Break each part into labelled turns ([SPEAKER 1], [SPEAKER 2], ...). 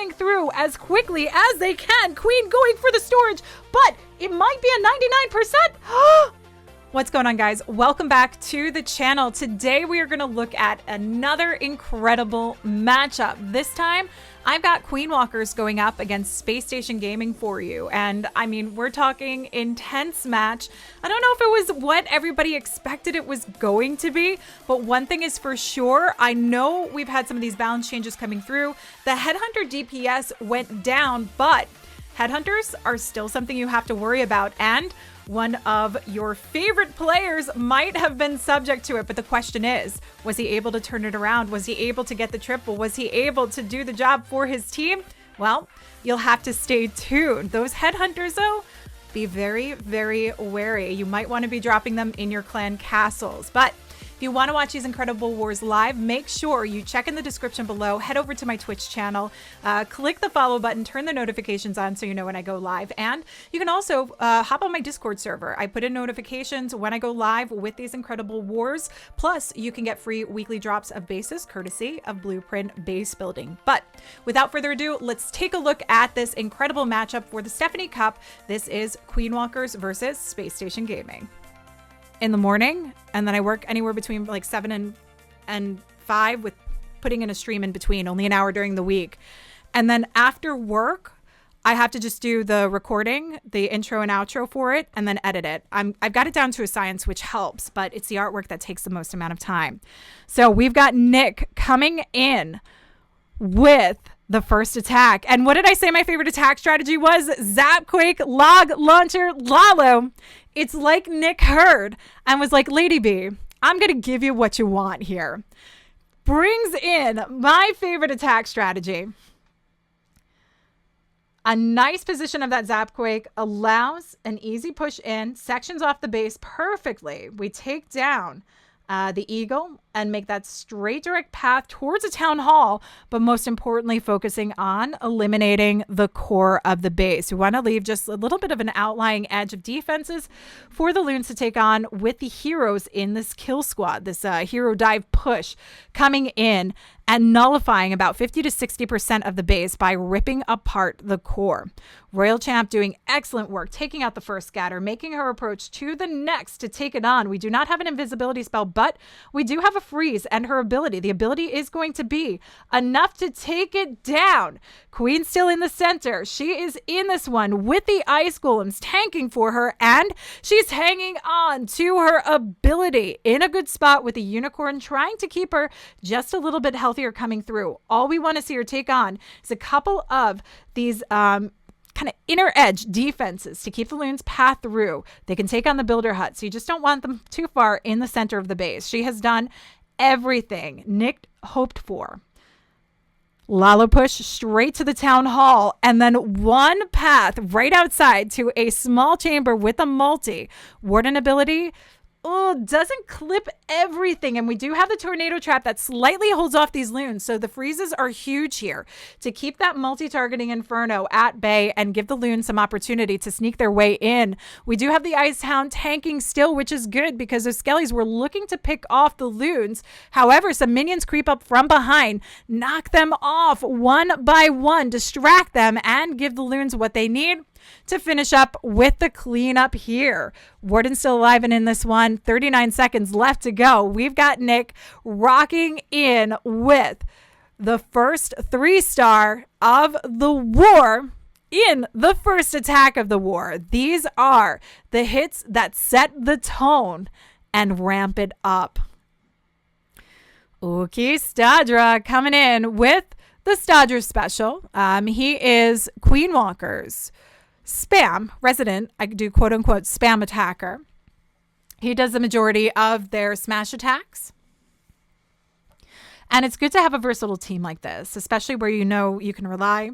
[SPEAKER 1] coming through as quickly as they can. QueeN going for the storage, but it might be a 99%. What's going on, guys? Welcome back to the channel. Today we are going to look at another incredible matchup. This time I've got QueeN Walkers going up against Space Station Gaming for you. And I mean, we're talking intense match. I don't know if it was what everybody expected it was going to be, but one thing is for sure, I know we've had some of these balance changes coming through. The Headhunter DPS went down, but Headhunters are still something you have to worry about, and one of your favorite players might have been subject to it. But the question is, was he able to turn it around? Was he able to get the triple? Was he able to do the job for his team? Well, you'll have to stay tuned. Those Headhunters, though, be very, very wary. You might want to be dropping them in your clan castles. But if you want to watch these incredible wars live, make sure you check in the description below, head over to my Twitch channel, click the follow button, turn the notifications on so you know when I go live. And you can also hop on my Discord server. I put in notifications when I go live with these incredible wars. Plus, you can get free weekly drops of bases courtesy of Blueprint Base Building. But without further ado, let's take a look at this incredible matchup for the Stephanie Cup. This is QueeN Walkers versus Space Station Gaming. In the morning, and then I work anywhere between like 7 and 5 with putting in a stream in between, only an hour during the week. And then after work, I have to just do the recording, the intro and outro for it, and then edit it. I've got it down to a science, which helps, but it's the artwork that takes the most amount of time. So we've got Nick coming in with the first attack. And what did I say my favorite attack strategy was? Zapquake, Log Launcher, Lalo. It's like Nick heard and was like, Lady B, I'm going to give you what you want here. Brings in my favorite attack strategy. A nice position of that Zapquake allows an easy push in, sections off the base perfectly. We take down the Eagle and make that straight direct path towards a town hall, but most importantly, focusing on eliminating the core of the base. We want to leave just a little bit of an outlying edge of defenses for the Loons to take on with the heroes in this kill squad, this hero dive push coming in and nullifying about 50 to 60% of the base by ripping apart the core. Royal Champ doing excellent work, taking out the first scatter, making her approach to the next to take it on. We do not have an invisibility spell, but we do have a freeze, and her ability, the ability is going to be enough to take it down. QueeN still in the center. She is in this one with the ice golems tanking for her, and she's hanging on to her ability in a good spot with the unicorn, trying to keep her just a little bit healthier coming through. All we want to see her take on is a couple of these kind of inner edge defenses to keep the Loons path through. They can take on the builder hut, so you just don't want them too far in the center of the base. She has done everything Nick hoped for. Lalo push straight to the town hall, and then one path right outside to a small chamber with a multi. Warden ability doesn't clip everything, and we do have the tornado trap that slightly holds off these Loons, so the freezes are huge here to keep that multi-targeting Inferno at bay and give the Loons some opportunity to sneak their way in. We do have the Ice Hound tanking still, which is good because those Skellies were looking to pick off the Loons. However, some minions creep up from behind, knock them off one by one, distract them, and give the Loons what they need to finish up with the cleanup here. Warden's still alive and in this one. 39 seconds left to go. We've got Nick rocking in with the first 3-star of the war in the first attack of the war. These are the hits that set the tone and ramp it up. Okay, Stadra coming in with the Stadra special. He is QueeN Walkers spam resident. I do quote unquote spam attacker. He does the majority of their smash attacks. And it's good to have a versatile team like this, especially where you know you can rely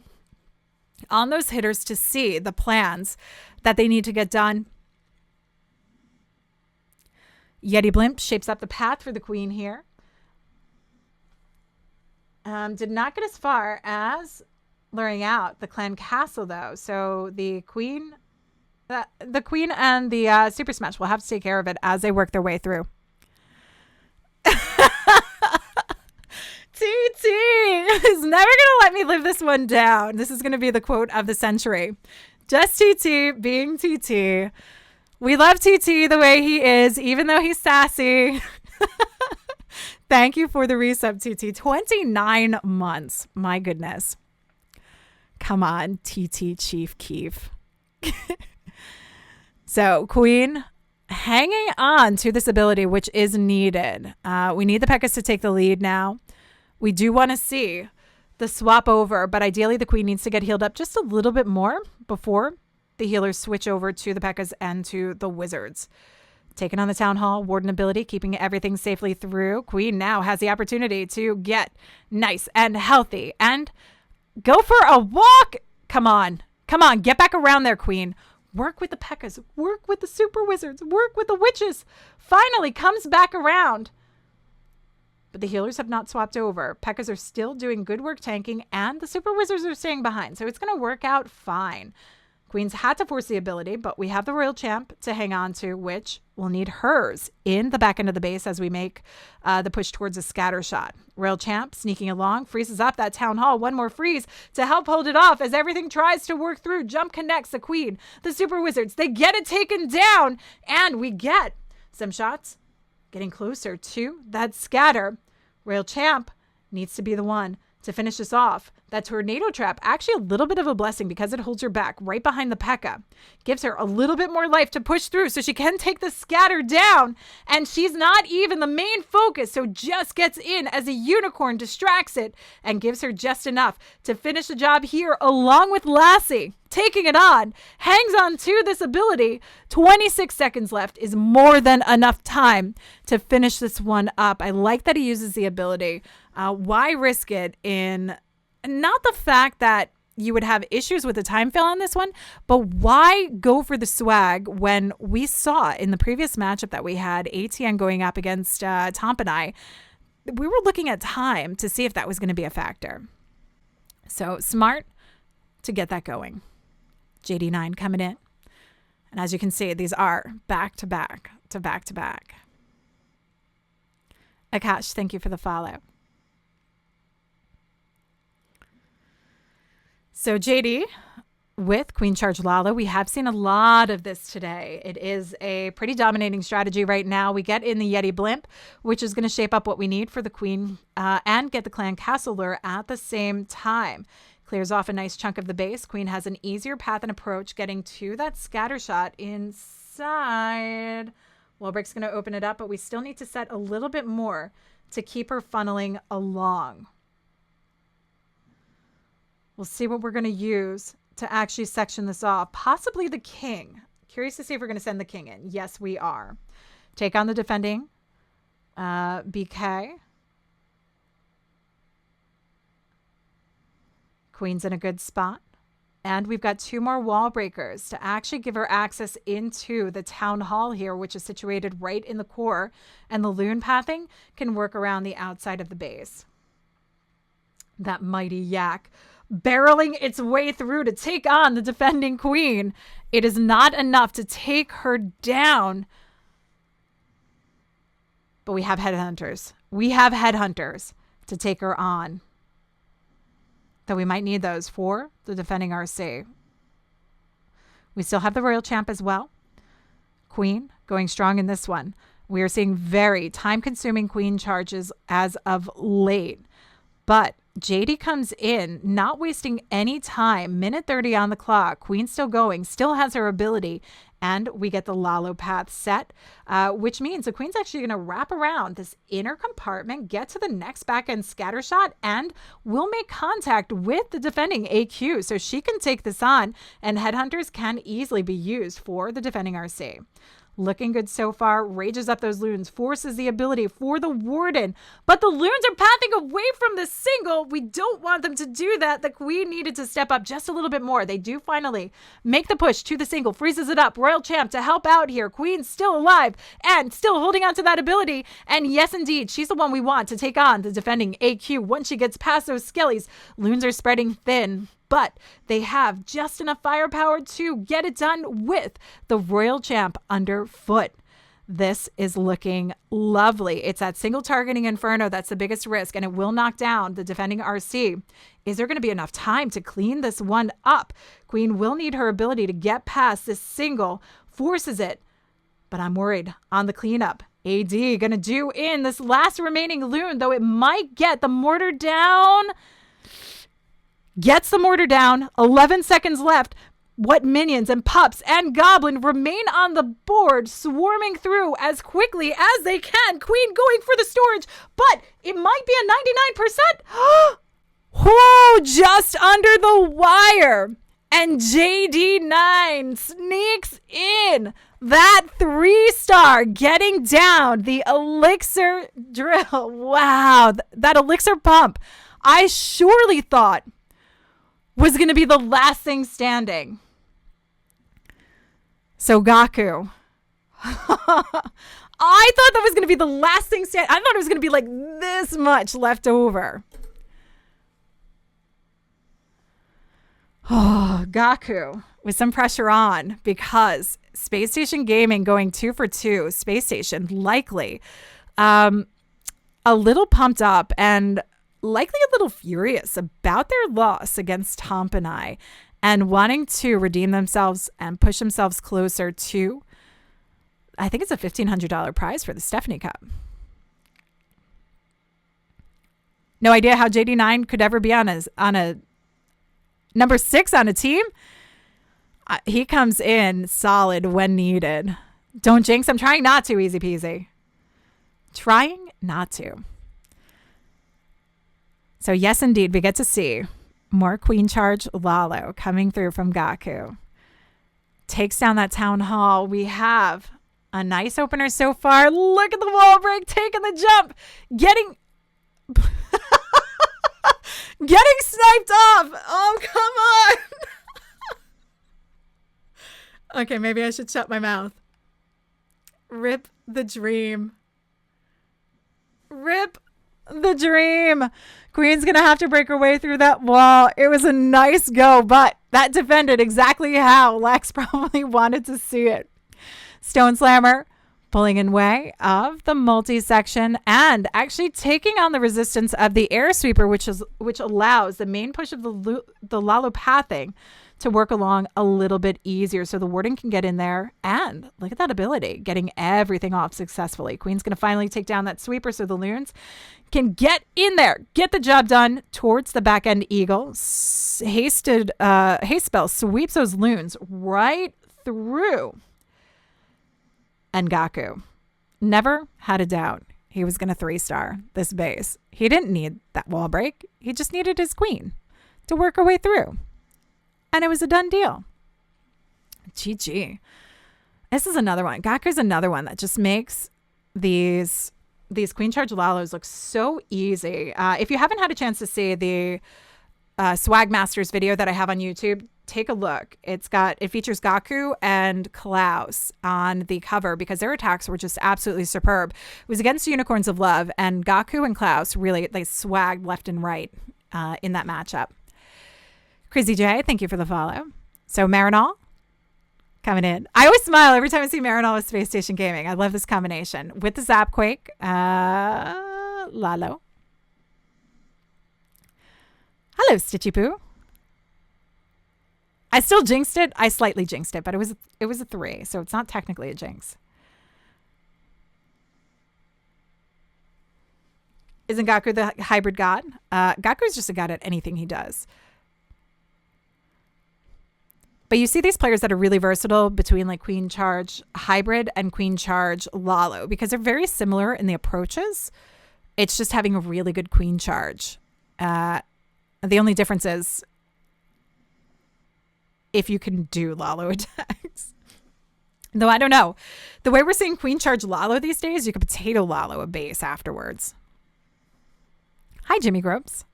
[SPEAKER 1] on those hitters to see the plans that they need to get done. Yeti Blimp shapes up the path for the QueeN here. Did not get as far as luring out the clan castle, though. So the QueeN and the Super Smash will have to take care of it as they work their way through. TT is never going to let me live this one down. This is going to be the quote of the century. Just TT being TT. We love TT the way he is, even though he's sassy. Thank you for the resub, TT. 29 months. My goodness. Come on, TT Chief Keef. So, QueeN hanging on to this ability, which is needed. We need the P.E.K.K.A.s to take the lead now. We do want to see the swap over, but ideally the QueeN needs to get healed up just a little bit more before the healers switch over to the P.E.K.K.A.s and to the Wizards. Taking on the Town Hall, Warden ability, keeping everything safely through. QueeN now has the opportunity to get nice and healthy and go for a walk. Come on, get back around there, QueeN. Work with the P.E.K.K.A.s, work with the Super Wizards, work with the Witches. Finally comes back around. But the healers have not swapped over. P.E.K.K.A.s are still doing good work tanking, and the Super Wizards are staying behind. So it's going to work out fine. QueeN's had to force the ability, but we have the Royal Champ to hang on to, which will need hers in the back end of the base as we make the push towards a scatter shot. Royal Champ sneaking along, freezes up that Town Hall. One more freeze to help hold it off as everything tries to work through. Jump connects the QueeN, the Super Wizards. They get it taken down, and we get some shots getting closer to that scatter. Royal Champ needs to be the one to finish this off. That tornado trap, actually a little bit of a blessing because it holds her back right behind the P.E.K.K.A. Gives her a little bit more life to push through so she can take the scatter down. And she's not even the main focus, so just gets in as a unicorn, distracts it, and gives her just enough to finish the job here along with Lassie. Taking it on, hangs on to this ability. 26 seconds left is more than enough time to finish this one up. I like that he uses the ability. Why risk it in not the fact that you would have issues with the time fail on this one, but why go for the swag when we saw in the previous matchup that we had ATN going up against Tomp and I, we were looking at time to see if that was going to be a factor. So smart to get that going. JD9 coming in. And as you can see, these are back to back to back to back. Akash, thank you for the follow. So JD with Queen Charge Lala, we have seen a lot of this today. It is a pretty dominating strategy right now. We get in the Yeti Blimp, which is going to shape up what we need for the QueeN and get the Clan Castle Lure at the same time. Clears off a nice chunk of the base. QueeN has an easier path and approach getting to that scatter shot inside. Wallbreak's going to open it up, but we still need to set a little bit more to keep her funneling along. We'll see what we're going to use to actually section this off. Possibly the king. Curious to see if we're going to send the king in. Yes, we are. Take on the defending BK. QueeN's in a good spot. And we've got 2 more wall breakers to actually give her access into the town hall here, which is situated right in the core. And the loon pathing can work around the outside of the base. That mighty yak barreling its way through to take on the defending QueeN. It is not enough to take her down. But we have headhunters. We have headhunters to take her on. Though we might need those for the defending RC. We still have the Royal Champ as well. QueeN going strong in this one. We are seeing very time-consuming QueeN charges as of late. But JD comes in, not wasting any time. Minute 30 on the clock. QueeN still going, still has her ability. And we get the Lalo path set, which means the QueeN's actually going to wrap around this inner compartment, get to the next back-end scatter shot, and will make contact with the defending AQ. So she can take this on, and headhunters can easily be used for the defending RC. Looking good so far. Rages up those loons. Forces the ability for the Warden. But the loons are pathing away from the single. We don't want them to do that. The QueeN needed to step up just a little bit more. They do finally make the push to the single. Freezes it up. Royal Champ to help out here. QueeN's still alive and still holding on to that ability. And yes, indeed, she's the one we want to take on the defending AQ. Once she gets past those skellies, loons are spreading thin. But they have just enough firepower to get it done with the Royal Champ underfoot. This is looking lovely. It's that single targeting Inferno that's the biggest risk, and it will knock down the defending RC. Is there going to be enough time to clean this one up? QueeN will need her ability to get past this single, forces it, but I'm worried on the cleanup. AD going to do in this last remaining loon, though it might get the mortar down. Gets the mortar down. 11 seconds left. What minions and pups and goblin remain on the board, swarming through as quickly as they can. QueeN going for the storage, but it might be a 99%. Oh, just under the wire. And JD9 sneaks in that 3-star, getting down the elixir drill. Wow, that elixir pump, I surely thought was going to be the last thing standing. So Gaku, I thought that was going to be the last thing standing. I thought it was going to be like this much left over. Oh, Gaku with some pressure on, because Space Station Gaming going 2 for 2. Space Station likely a little pumped up and likely a little furious about their loss against Tomp and I, and wanting to redeem themselves and push themselves closer to, I think it's a $1,500 prize for the Stephanie Cup. No idea how JD9 could ever be on a number 6 on a team. He comes in solid when needed. Don't jinx. I'm trying not to, easy peasy. Trying not to. So yes, indeed, we get to see more Queen Charge Lalo coming through from Gaku. Takes down that town hall. We have a nice opener so far. Look at the wall break, taking the jump, getting sniped off. Oh, come on. Okay, maybe I should shut my mouth. Rip the dream. Rip the dream. QueeN's going to have to break her way through that wall. It was a nice go, but that defended exactly how Lex probably wanted to see it. Stone Slammer pulling in way of the multi-section and actually taking on the resistance of the air sweeper, which allows the main push of the Lalo pathing to work along a little bit easier, so the warden can get in there. And look at that ability, getting everything off successfully. QueeN's going to finally take down that sweeper, so the loons can get in there, get the job done towards the back end eagle. Haste spell sweeps those loons right through. And Gaku never had a doubt he was going to 3-star this base. He didn't need that wall break. He just needed his queen to work her way through. And it was a done deal. GG. This is another one. Gaku's another one that just makes these Queen Charge Lalos look so easy. If you haven't had a chance to see the Swag Masters video that I have on YouTube, take a look. It features Gaku and Klaus on the cover because their attacks were just absolutely superb. It was against Unicorns of Love, and Gaku and Klaus really, they swagged left and right in that matchup. Crazy J, thank you for the follow. So Marinol coming in. I always smile every time I see Marinol with Space Station Gaming. I love this combination with the Zapquake. Lalo. Hello, Stitchy Poo. I still jinxed it. I slightly jinxed it, but it was a 3, so it's not technically a jinx. Isn't Gaku the hybrid god? Gaku's just a god at anything he does. But you see these players that are really versatile between like Queen Charge Hybrid and Queen Charge Lalo, because they're very similar in the approaches. It's just having a really good Queen Charge. The only difference is if you can do Lalo attacks. Though I don't know. The way we're seeing Queen Charge Lalo these days, you could potato Lalo a base afterwards. Hi, Jimmy Gropes.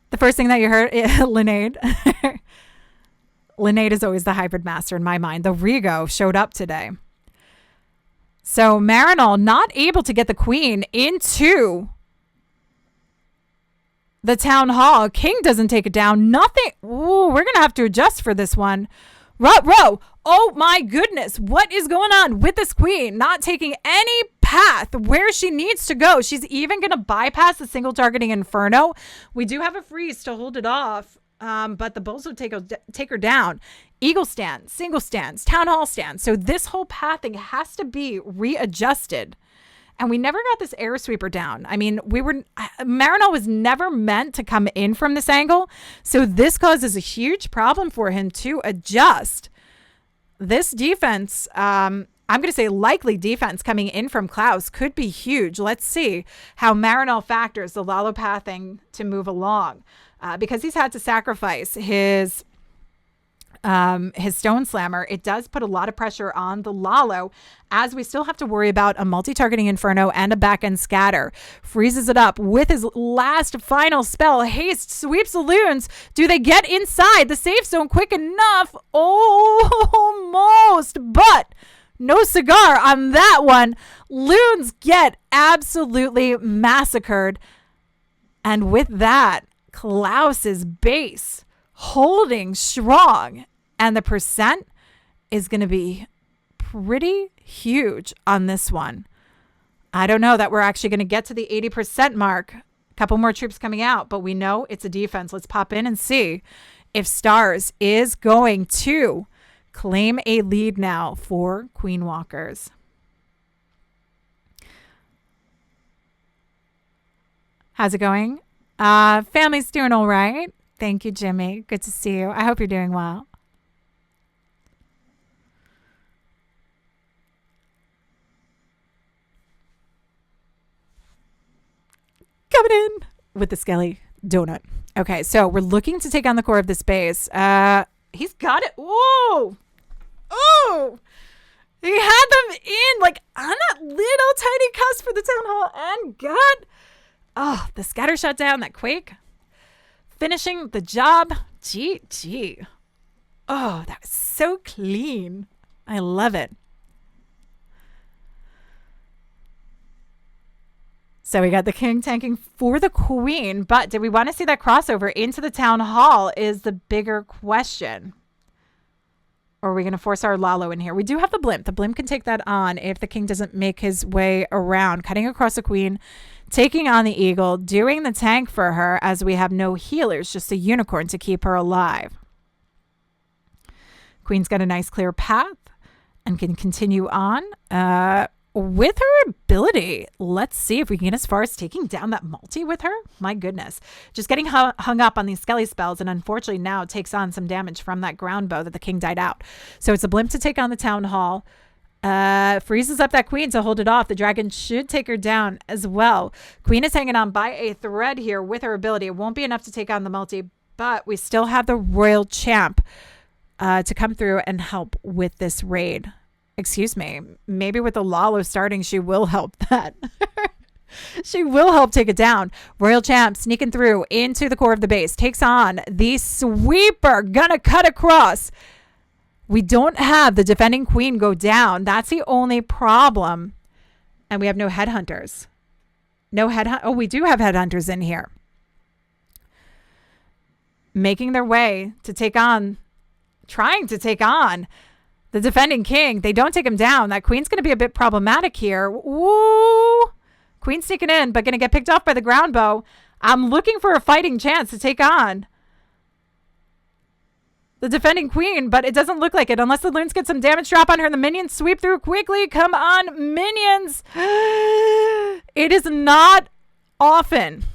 [SPEAKER 1] The first thing that you heard, Linnaid. Linnaid is always the hybrid master in my mind. The Rigo showed up today. So Marinol not able to get the queen into the town hall. King doesn't take it down. Nothing. Ooh, we're going to have to adjust for this one. Ruh-roh. Oh my goodness. What is going on with this queen? Not taking any path where she needs to go. She's even going to bypass the single targeting Inferno. We do have a freeze to hold it off, but the bulls will take her down. Eagle stand, single stands, town hall stands. So this whole pathing has to be readjusted. And we never got this air sweeper down. I mean, Marinol was never meant to come in from this angle. So this causes a huge problem for him to adjust. This defense, I'm going to say likely defense coming in from Klaus could be huge. Let's see how Marinol factors the Lalo pathing to move along. Because he's had to sacrifice his Stone Slammer, it does put a lot of pressure on the Lalo, as we still have to worry about a multi-targeting Inferno and a back-end scatter. Freezes it up with his last final spell. Haste sweeps the loons. Do they get inside the safe zone quick enough? Almost, but no cigar on that one. Loons get absolutely massacred. And with that, Klaus's base holding strong, and the percent is going to be pretty huge on this one. I don't know that we're actually going to get to the 80% mark. A couple more troops coming out, but we know it's a defense. Let's pop in and see if Stars is going to claim a lead now for Queen Walkers. How's it going? Family's doing all right. Thank you, Jimmy. Good to see you. I hope you're doing well. Coming in with the Skelly donut. Okay, so we're looking to take on the core of this base. He's got it. Whoa! Oh! He had them in, like, on that little tiny cusp for the town hall, and got the scatter shut down, that quake. Finishing the job. GG. Oh, that was so clean. I love it. So we got the king tanking for the queen, but did we want to see that crossover into the town hall is the bigger question. Or are we going to force our Lalo in here? We do have the blimp. The blimp can take that on if the king doesn't make his way around. Cutting across the queen, taking on the eagle, doing the tank for her as we have no healers, just a unicorn to keep her alive. Queen's got a nice clear path and can continue on with her ability. Let's see if we can get as far as taking down that multi with her. My goodness. Just getting hung up on these Skelly spells, and unfortunately now takes on some damage from that ground bow that the king died out. So it's a blimp to take on the town hall. Freezes up that queen to hold it off. The dragon should take her down as well. Queen is hanging on by a thread here with her ability. It won't be enough to take on the multi, but we still have the royal champ to come through and help with this raid. Excuse me. Maybe with the Lalo starting, she will help that. She will help take it down. Royal champ sneaking through into the core of the base. Takes on the sweeper. Gonna cut across. We don't have the defending queen go down. That's the only problem. And we have no headhunters. Oh, we do have headhunters in here. Making their way to take on, trying to take on the defending king. They don't take him down. That queen's going to be a bit problematic here. Ooh. Queen sneaking in, but going to get picked off by the ground bow. I'm looking for a fighting chance to take on the defending queen, but it doesn't look like it unless the loons get some damage drop on her. The minions sweep through quickly. Come on, minions. It is not often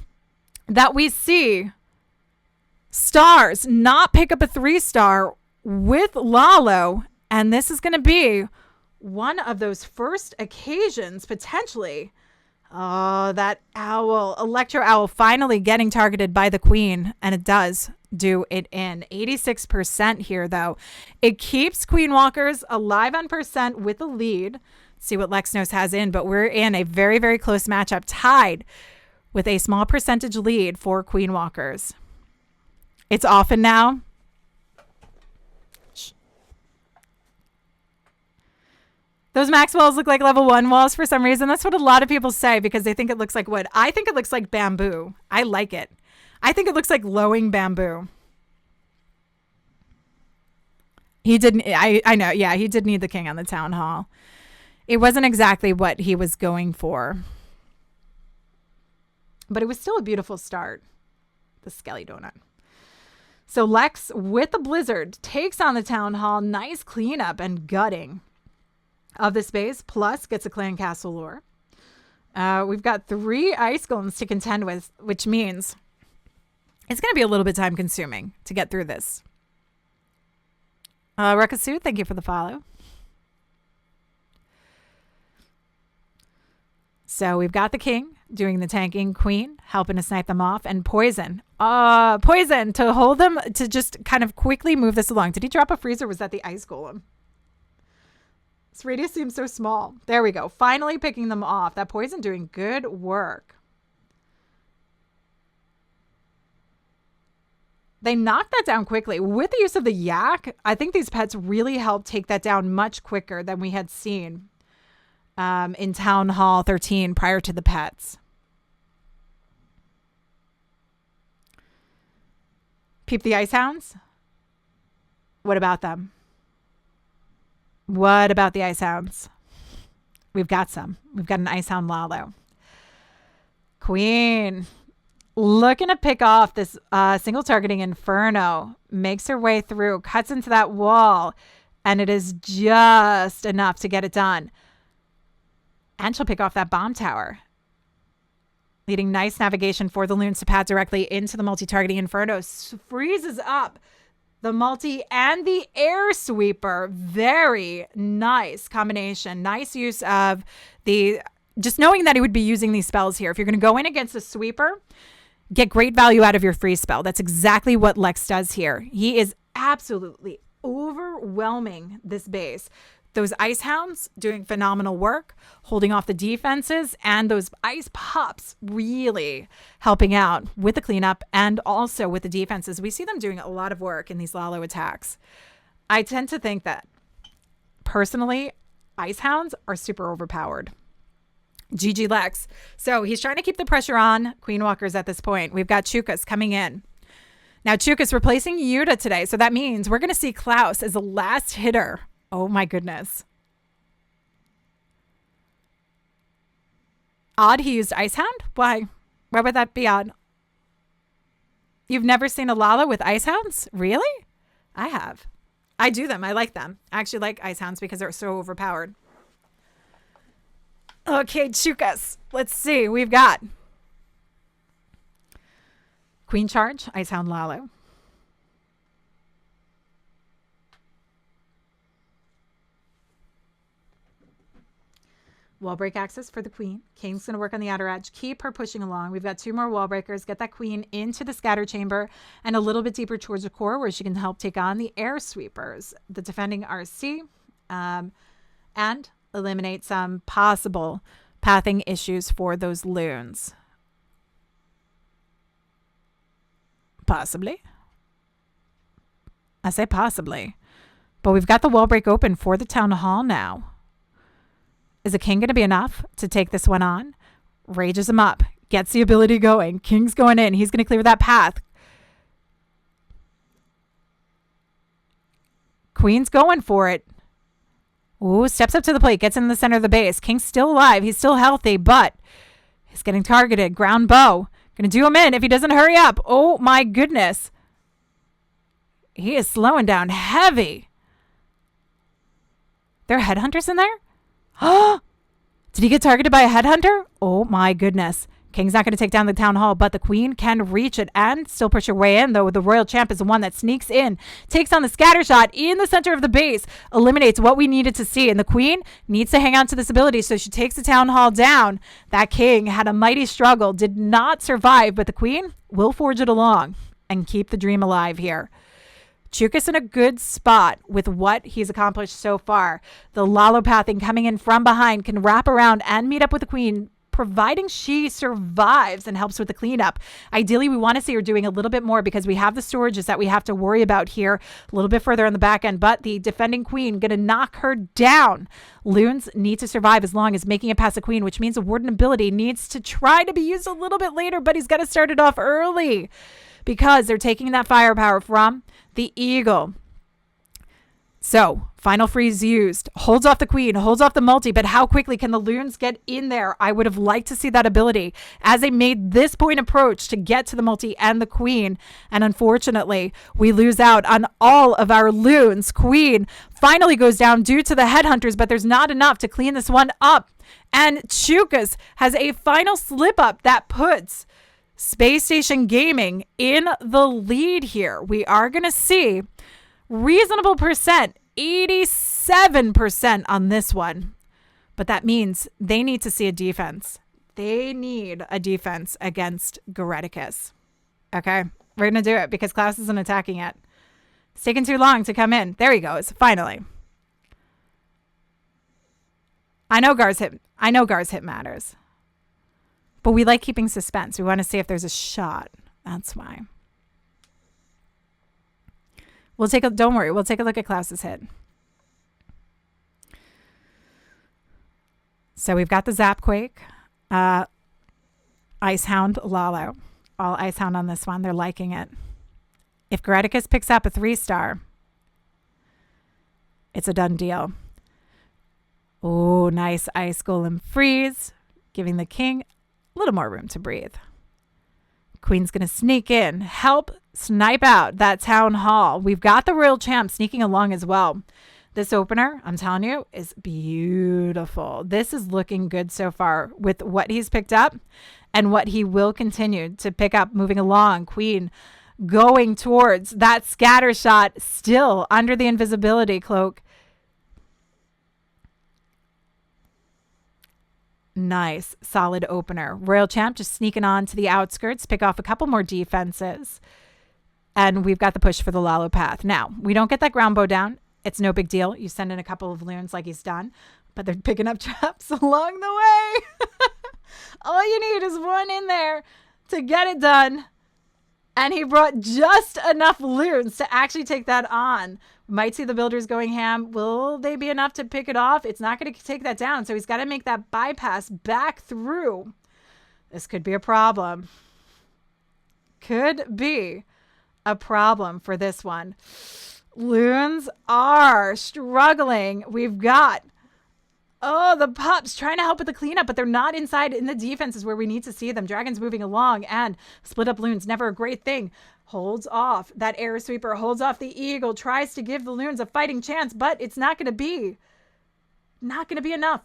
[SPEAKER 1] that we see Stars not pick up a 3-star with Lalo, and this is going to be one of those first occasions potentially. Oh, that owl, Electro Owl, finally getting targeted by the queen, and it does do it in 86% here, though. It keeps Queen Walkers alive on percent with the lead. See what Lexnos has in, but we're in a very, very close matchup, tied with a small percentage lead for Queen Walkers. It's often now. Those max walls look like level 1 walls for some reason. That's what a lot of people say because they think it looks like wood. I think it looks like bamboo. I like it. I think it looks like glowing bamboo. He didn't. I know. Yeah, he did need the king on the town hall. It wasn't exactly what he was going for. But it was still a beautiful start. The Skelly Donut. So Lex, with the blizzard, takes on the town hall. Nice cleanup and gutting of the space. Plus gets a clan castle lore. We've got 3 ice golems to contend with, which means it's going to be a little bit time consuming to get through this. Rekasu, thank you for the follow. So we've got the king doing the tanking, queen helping to snipe them off, and poison. Poison to hold them, to just kind of quickly move this along. Did he drop a freezer? Was that the ice golem? This radius seems so small. There we go. Finally picking them off. That poison doing good work. They knocked that down quickly. With the use of the yak, I think these pets really helped take that down much quicker than we had seen in Town Hall 13 prior to the pets. Peep the ice hounds. What about them? What about the ice hounds? We've got some. We've got an ice hound Lalo. QueeN looking to pick off this single targeting Inferno. Makes her way through, cuts into that wall, and it is just enough to get it done. And she'll pick off that bomb tower. Leading nice navigation for the loons to pad directly into the multi-targeting Inferno. Freezes up the multi and the air sweeper. Very nice combination. Nice use of the... Just knowing that he would be using these spells here. If you're going to go in against a sweeper, get great value out of your free spell. That's exactly what Lex does here. He is absolutely overwhelming this base. Those ice hounds doing phenomenal work, holding off the defenses, and those ice pups really helping out with the cleanup and also with the defenses. We see them doing a lot of work in these Lalo attacks. I tend to think that, personally, ice hounds are super overpowered. GG Lex. So he's trying to keep the pressure on Queen Walkers at this point. We've got Chukas coming in. Now Chukas replacing Yuta today. So that means we're going to see Klaus as the last hitter. Oh my goodness. Odd he used Ice Hound? Why? Why would that be odd? You've never seen a Lala with Ice Hounds? Really? I have. I do them. I like them. I actually like Ice Hounds because they're so overpowered. Okay, Chukas. Let's see. We've got Queen Charge, Ice Hound Lalo. Wall break access for the queen. King's going to work on the outer edge. Keep her pushing along. We've got 2 more wall breakers. Get that queen into the scatter chamber and a little bit deeper towards the core where she can help take on the air sweepers, the defending RC, and eliminate some possible pathing issues for those loons. Possibly. I say possibly. But we've got the wall break open for the town hall now. Is the king going to be enough to take this one on? Rages him up. Gets the ability going. King's going in. He's going to clear that path. Queen's going for it. Ooh, steps up to the plate. Gets in the center of the base. King's still alive. He's still healthy, but he's getting targeted. Ground bow. Going to do him in if he doesn't hurry up. Oh, my goodness. He is slowing down heavy. There are headhunters in there? Did he get targeted by a headhunter? Oh my goodness. King's not going to take down the town hall, but the queen can reach it and still push her way in, though. The royal champ is the one that sneaks in, takes on the scatter shot in the center of the base, eliminates what we needed to see. And the queen needs to hang on to this ability, so she takes the town hall down. That king had a mighty struggle, did not survive, but the queen will forge it along and keep the dream alive here. Chukas in a good spot with what he's accomplished so far. The Lalopathing coming in from behind can wrap around and meet up with the queen, providing she survives and helps with the cleanup. Ideally, we want to see her doing a little bit more because we have the storages that we have to worry about here a little bit further on the back end, but the defending queen going to knock her down. Loons need to survive as long as making it past the queen, which means a warden ability needs to try to be used a little bit later, but he's got to start it off early because they're taking that firepower from the eagle. So, final freeze used. Holds off the queen, holds off the multi, but how quickly can the loons get in there? I would have liked to see that ability as they made this point approach to get to the multi and the queen. And unfortunately, we lose out on all of our loons. Queen finally goes down due to the headhunters, but there's not enough to clean this one up. And Chukas has a final slip up that puts Space Station Gaming in the lead here. We are going to see reasonable percent, 87% on this one. But that means they need to see a defense. They need a defense against Goreticus. Okay, we're going to do it because Klaus isn't attacking it. It's taking too long to come in. There he goes, finally. I know Gar's hit matters. But we like keeping suspense. We want to see if there's a shot. That's why. Don't worry, we'll take a look at Klaus's hit. So we've got the Zapquake, Icehound, Lalo. All Icehound on this one. They're liking it. If Goreticus picks up a 3-star, it's a done deal. Oh, nice Ice Golem freeze, giving the king a little more room to breathe. Queen's going to sneak in, help snipe out that town hall. We've got the Royal Champ sneaking along as well. This opener, I'm telling you, is beautiful. This is looking good so far with what he's picked up and what he will continue to pick up moving along. Queen going towards that scatter shot, still under the invisibility cloak. Nice, solid opener. Royal Champ just sneaking on to the outskirts, pick off a couple more defenses. And we've got the push for the Lalo path. Now, we don't get that ground bow down. It's no big deal. You send in a couple of loons like he's done, but they're picking up traps along the way. All you need is one in there to get it done. And he brought just enough loons to actually take that on. Might see the builders going ham. Will they be enough to pick it off? It's not going to take that down. So he's got to make that bypass back through. This could be a problem. Could be a problem for this one. Loons are struggling. We've got, the pups trying to help with the cleanup, but they're not inside in the defenses where we need to see them. Dragons moving along, and split up loons, never a great thing. Holds off that air sweeper, holds off the eagle, tries to give the loons a fighting chance, but it's not going to be enough.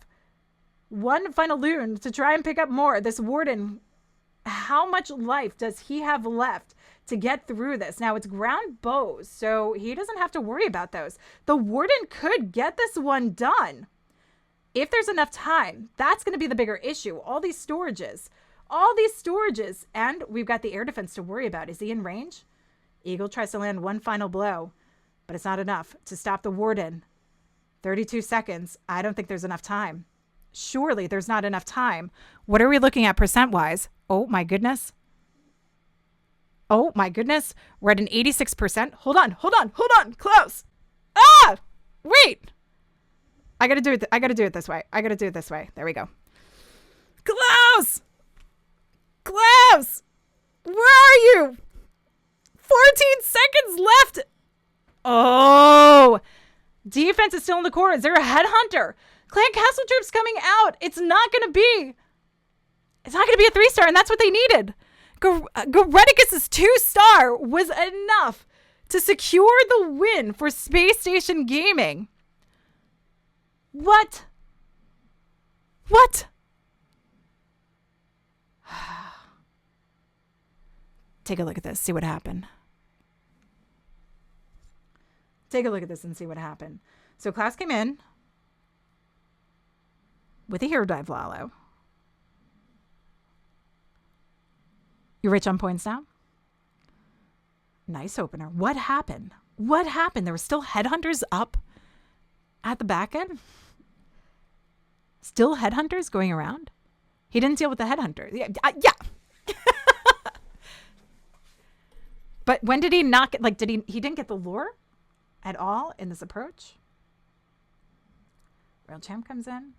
[SPEAKER 1] One final loon to try and pick up more. This warden, how much life does he have left to get through this? Now it's ground bows, so he doesn't have to worry about those. The warden could get this one done if there's enough time. That's going to be the bigger issue. All these storages, and we've got the air defense to worry about. Is he in range? Eagle tries to land one final blow, but it's not enough to stop the warden. 32 seconds. I don't think there's enough time. Surely there's not enough time. What are we looking at percent-wise? Oh, my goodness. We're at an 86%. Hold on. Close. Wait. I got to do it this way. There we go. Klaus! Where are you? 14 seconds left. Oh, defense is still in the corner. Is there a headhunter? Clan Castle troops coming out. It's not going to be a 3-star, and that's what they needed. Goreticus's 2-star was enough to secure the win for Space Station Gaming. What? Take a look at this, see what happened. Take a look at this and see what happened. So Klaus came in with a hero dive Lalo. You're rich on points now? Nice opener. What happened? There were still headhunters up at the back end? Still headhunters going around? He didn't deal with the headhunter. Yeah. But when did he not get, he didn't get the lure at all in this approach? Royal Champ comes in.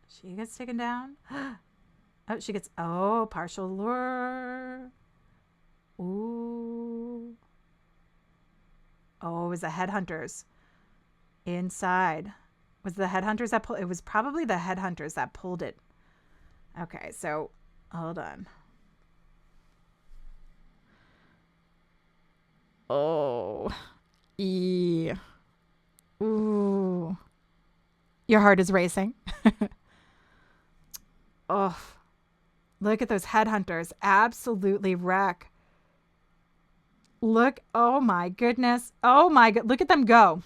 [SPEAKER 1] She gets taken down. She gets, partial lure. Ooh. Oh, it was the headhunters. inside. Was the headhunters that pulled? It was probably the headhunters that pulled it. Okay, so hold on. Oh, ooh, your heart is racing. Oh, look at those headhunters. Absolutely wreck. Look. Oh my goodness. Oh my god. Look at them go.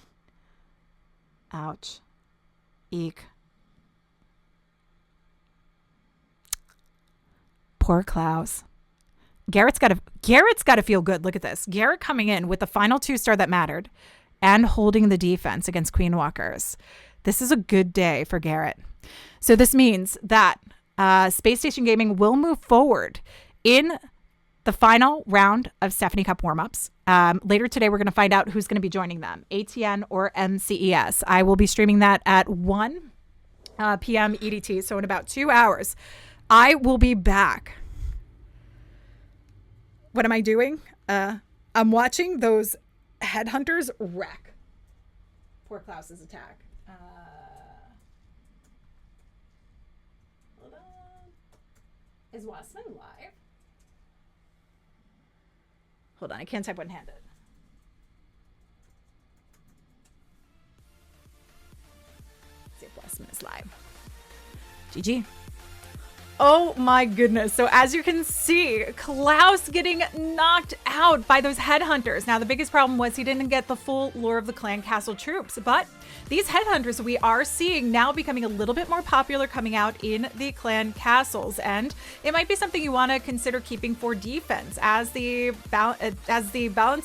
[SPEAKER 1] Ouch. Eek. Poor Klaus. Garrett's got to feel good. Look at this. Garrett coming in with the final 2-star that mattered and holding the defense against Queen Walkers. This is a good day for Garrett. So this means that Space Station Gaming will move forward in the final round of Stephanie Cup warm-ups. Later today, we're going to find out who's going to be joining them, ATN or MCES. I will be streaming that at 1 p.m. EDT, so in about 2 hours. I will be back. What am I doing? I'm watching those headhunters wreck. Poor Klaus's attack. Hold on. Is Wassman live? Hold on, I can't type one-handed. Let's see if Wassman is live. GG. Oh my goodness. So as you can see, Klaus getting knocked out by those headhunters. Now, the biggest problem was he didn't get the full Lore of the Clan Castle troops, but these headhunters we are seeing now becoming a little bit more popular coming out in the clan castles, and it might be something you want to consider keeping for defense as the balance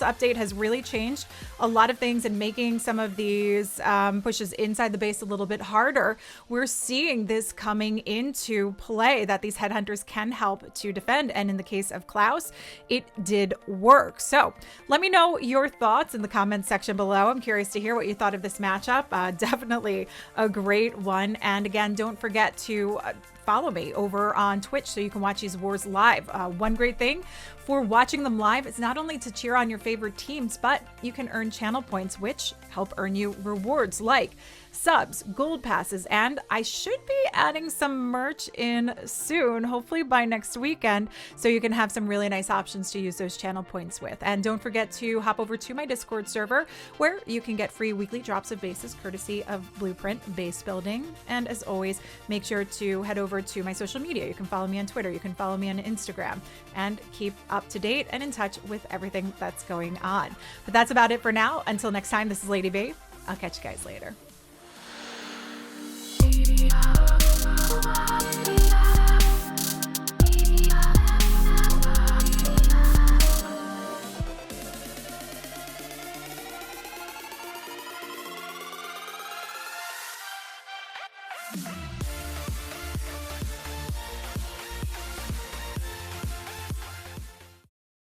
[SPEAKER 1] update has really changed a lot of things and making some of these pushes inside the base a little bit harder. We're seeing this coming into play that these headhunters can help to defend, and in the case of Klaus, it did work. So let me know your thoughts in the comments section below. I'm curious to hear what you thought of this matchup. Definitely a great one. And again, don't forget to follow me over on Twitch so you can watch these wars live. One great thing for watching them live is not only to cheer on your favorite teams, but you can earn channel points, which help earn you rewards like subs, gold passes, and I should be adding some merch in soon, hopefully by next weekend, so you can have some really nice options to use those channel points with. And don't forget to hop over to my Discord server where you can get free weekly drops of bases courtesy of Blueprint Base Building. And as always, make sure to head over to my social media. You can follow me on Twitter, you can follow me on Instagram, and keep up to date and in touch with everything that's going on. But that's about it for now. Until next time, this is Lady B. I'll catch you guys later.
[SPEAKER 2] Bye.